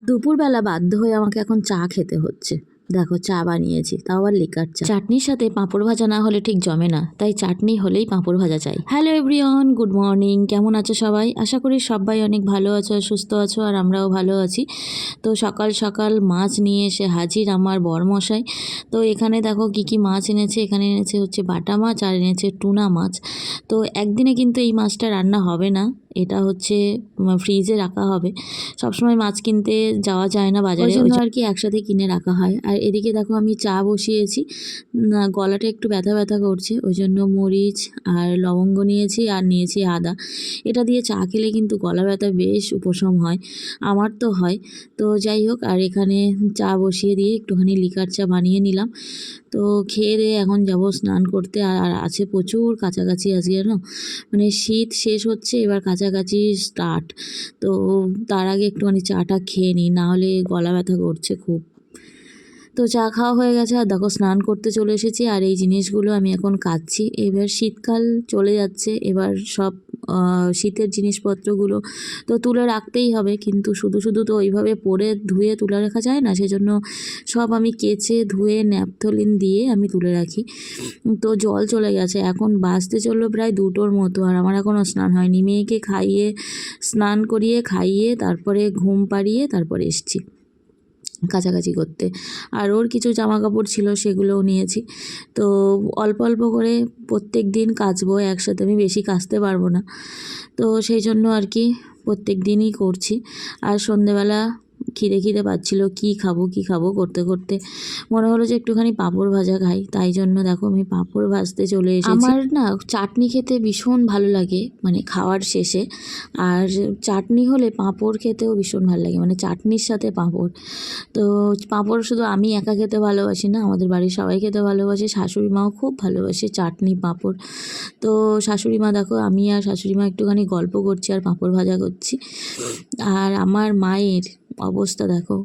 দুপুরবেলা বাধ্য হয়ে আমাকে এখন চা খেতে হচ্ছে। দেখো চা বানিয়েছি, তাও আবার লিকার চা। চাটনির সাথে পাঁপড় ভাজা না হলে ঠিক জমে না, তাই চাটনি হলেই পাঁপড় ভাজা চাই। Hello everyone, good morning. কেমন আছো সবাই? আশা করি সবাই অনেক ভালো আছো, সুস্থ আছো, আর আমরাও ভালো আছি। তো সকাল সকাল মাছ নিয়ে এসে হাজির আমার বরমশাই। তো এখানে দেখো কি কি মাছ এনেছে। এখানে এনেছে হচ্ছে বাটা মাছ আর এনেছে টুনা মাছ। তো একদিনে কিন্তু এই মাছটা রান্না হবে না, এটা হচ্ছে ফ্রিজে রাখা হবে। সবসময় মাছ কিনতে যাওয়া যায় না বাজারে, ওই জন্য আর কি একসাথে কিনে রাখা হয়। আর এদিকে দেখো আমি চা বসিয়েছি, গলাটা একটু ব্যথা ব্যথা করছে, ওই জন্য মরিচ আর লবঙ্গ নিয়েছি আর নিয়েছি আদা। এটা দিয়ে চা খেলে কিন্তু গলা ব্যথা বেশ উপশম হয়, আমার তো হয়। তো যাই হোক, আর এখানে চা বসিয়ে দিয়ে একটুখানি লিকার চা বানিয়ে নিলাম। তো খেয়ে দিয়ে এখন যাব স্নান করতে। আর আছে প্রচুর কাছাকাছি আজকে না, মানে শীত শেষ হচ্ছে, এবার কাছাকাছি স্টার্ট। তো তার আগে একটুখানি চাটা খেয়ে নিই, নাহলে গলা ব্যথা করছে খুব। তো চা খাওয়া হয়ে গেছে, আর দেখো স্নান করতে চলে এসেছি। আর এই জিনিসগুলো আমি এখন কাচ্ছি। এবার শীতকাল চলে যাচ্ছে, এবার সব শীতের জিনিসপত্রগুলো তো তুলে রাখতেই হবে, কিন্তু শুধু শুধু তো ওইভাবে পরে ধুয়ে তুলে রাখা যায় না, সেজন্য সব আমি কেচে ধুয়ে ন্যাপথলিন দিয়ে আমি তুলে রাখি। তো জল চলে গেছে, এখন বাজতে চললো প্রায় 2টোর মতো, আর আমার এখনও স্নান হয়নি। মেয়েকে খাইয়ে স্নান করিয়ে খাইয়ে তারপরে ঘুম পাড়িয়ে তারপরে এসছি কাছাকাছি করতে। আর ওর কিছু জামা কাপড় ছিল, সেগুলোও নিয়েছি। তো অল্প অল্প করে প্রত্যেক দিন কাচবো, একসাথে আমি বেশি কাচতে পারবো না, তো সেই জন্য আর কি প্রত্যেক দিনই করছি। আর সন্ধেবেলা খিদে খিদে পাচ্ছিলো, কি খাবো করতে করতে মনে হলো যে একটুখানি পাঁপড় ভাজা খাই, তাই জন্য দেখো আমি পাঁপড় ভাজতে চলে এসেছি। আমার না চাটনি খেতে ভীষণ ভালো লাগে, মানে খাওয়ার শেষে। আর চাটনি হলে পাঁপড় খেতেও ভীষণ ভালো লাগে, মানে চাটনির সাথে পাঁপড়। তো পাঁপড় শুধু আমি একা খেতে ভালোবাসি না, আমাদের বাড়ির সবাই খেতে ভালোবাসে, শাশুড়ি মাও খুব ভালোবাসে চাটনি পাঁপড়। তো শাশুড়ি মা দেখো, আমি আর শাশুড়ি মা একটুখানি গল্প করছি আর পাঁপড় ভাজা করছি। আর আমার মায়ের অবস্থা দেখো,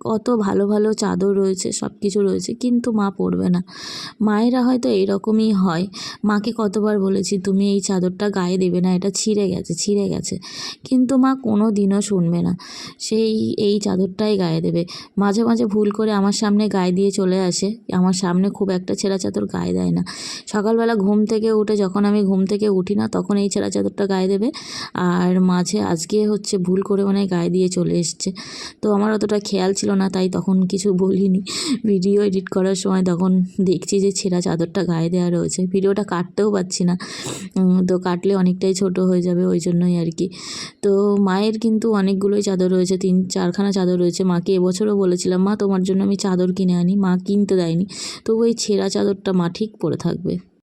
কত ভালো ভালো চাদর রয়েছে, সব কিছু রয়েছে, কিন্তু মা পরবে না। মায়েরা হয়তো এইরকমই হয়। মাকে কতবার বলেছি তুমি এই চাদরটা গায়ে দেবে না, এটা ছিঁড়ে গেছে, কিন্তু মা কোনো দিনও শুনবে না, সেই এই চাদরটাই গায়ে দেবে। মাঝে মাঝে ভুল করে আমার সামনে গায়ে দিয়ে চলে আসে, আমার সামনে খুব একটা ছেঁড়া চাদর গায়ে দেয় না। সকালবেলা ঘুম থেকে উঠে যখন আমি ঘুম থেকে উঠি না, তখন এই ছেঁড়া চাদরটা গায়ে দেবে। আর মাঝে আজকে হচ্ছে ভুল করে মানে গায়ে দিয়ে চলে এসছে। তো আমার অতটা খেয়াল ছিল না, তাই তখন কিছু বলিনি। ভিডিও এডিট করার সময় তখন দেখছি যে ছেঁড়া চাদরটা গায়ে দেওয়া রয়েছে, ভিডিওটা কাটতেও পারছি না, তো কাটলে অনেকটাই ছোট হয়ে যাবে, ওই জন্যই আর কি। তো মায়ের কিন্তু অনেকগুলোই চাদর রয়েছে, 3-4খানা চাদর রয়েছে। মাকে এবছরও বলেছিলাম, মা তোমার জন্য আমি চাদর কিনে আনি, মা কিনতে দেয়নি, তো ওই ছেঁড়া চাদরটা মা ঠিক পরে থাকবে।